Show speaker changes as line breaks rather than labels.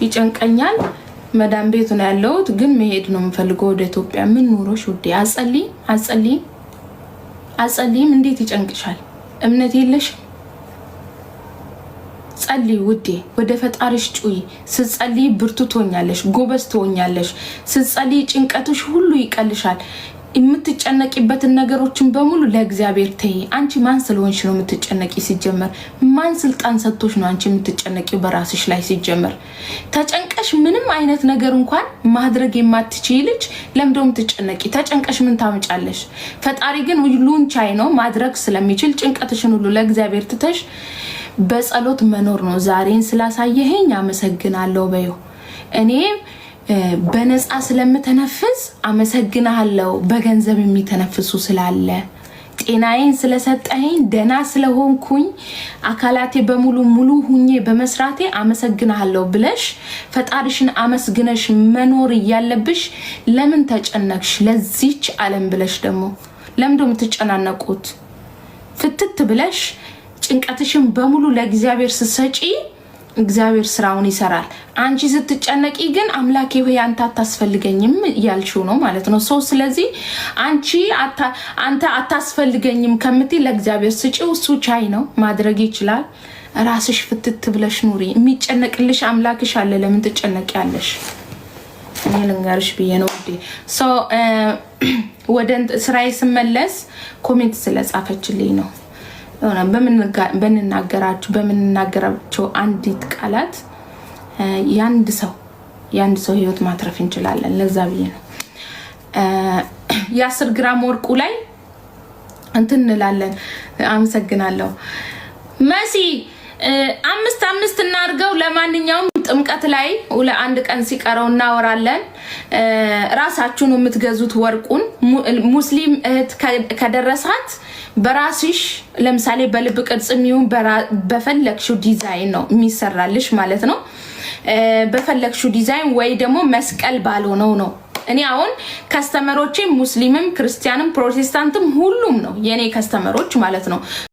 ይጨንቀኛል መዳም ቤት ነው ያለሁት ግን መሄድ ነው የምፈልገው ወደ ኢትዮጵያ ምን ኑሮሽ ውዴ አጸልይም እንዴት ይጨንቅሻል እምነት የለሽ ጸልይ ውዴ ወደ ፈጣሪሽ ጩይ ስትጸልይ ብርቱ ትሆኛለሽ ጎበዝ ትሆኛለሽ ስትጸልይ ጭንቀትሽ ሁሉ ይቀልሻል የምትጨነቂበትን ነገሮችን በሙሉ ለእግዚአብሔር ተይ አንቺ ማን ስለሆንሽ ነው የምትጨነቂ ሲጀመር ማን ስልጣን ሰጥቶሽ ነው አንቺ የምትጨነቂው በራስሽ ላይ ሲጀመር ተጨንቀሽ ምንም አይነት ነገር እንኳን ማድረግ የማትችይ ልጅ ለምንድነው የምትጨነቂ ተጨንቀሽ ምን ታመጫለሽ ፈጣሪ ግን ሁሉን ቻይ ነው ማድረግ ስለሚችል ጭንቀትሽን ሁሉ ለእግዚአብሔር ትተሽ በጸሎት መኖር ነው ዛሬን ስላሳየኸኝ አመሰግናለሁ በዩ እኔ በነፃ ስለምተነፍስ አመሰግናለሁ በገንዘብ የሚተነፍሱ ስላለ ጤናዬን ስለሰጠኸኝ ደና ስለሆንኩኝ አካላቴ በሙሉ ሙሉ ሁኜ በመስራቴ አመሰግናለሁ ብለሽ ፈጣሪሽን አመስግነሽ መኖር ያለብሽ ለምን ተጨነቅሽ ለዚች ዓለም ብለሽ ደግሞ ለምን የምትጨናነቁት ፍትት ብለሽ ጭንቀትሽን በሙሉ ለእግዚአብሔር ስትሰጪ እግዚአብሔር ስራውን ይሰራል አንቺ ስትጨነቂ ግን አምላኬ ሆይ አንተ አታስፈልገኝም ያልሽው ነው ማለት ነው ሶ ስለዚህ አንተ አታስፈልገኝም ከምትይ ለእግዚአብሔር ስጪው እሱ ቻይ ነው ማድረግ ይችላል ራስሽ ፍትት ብለሽ ኑሪ የሚጨነቅልሽ አምላክሽ አለ ለምን ትጨነቂያለሽ እኔ ልንገርሽ ብዬ ነው ውዴ ሶ ወደ ስራዬ ስመለስ ኮሜንት ስለጻፈችልኝ ነው በምንናገራቸው አንዲት ቃላት ያንድ ሰው ህይወት ማትረፍ እንችላለን ለዛ ብዬ ነው የ10 ግራም ወርቁ ላይ እንትን እንላለን አመሰግናለሁ መሲ 5 እናርገው ለማንኛውም ጥምቀት ላይ ለአንድ ቀን ሲቀረው እናወራለን ራሳችሁን የምትገዙት ወርቁን ሙስሊም እህት ከደረሳት በራስሽ ለምሳሌ በልብ ቅርጽም ይሁን በፈለክሽው ዲዛይን ነው የሚሰራልሽ ማለት ነው በፈለክሽው ዲዛይን ወይ ደግሞ መስቀል ባልሆነው ነው እኔ አሁን ከስተመሮቼ ሙስሊምም ክርስቲያንም ፕሮቴስታንትም ሁሉም ነው የኔ ከስተመሮች ማለት ነው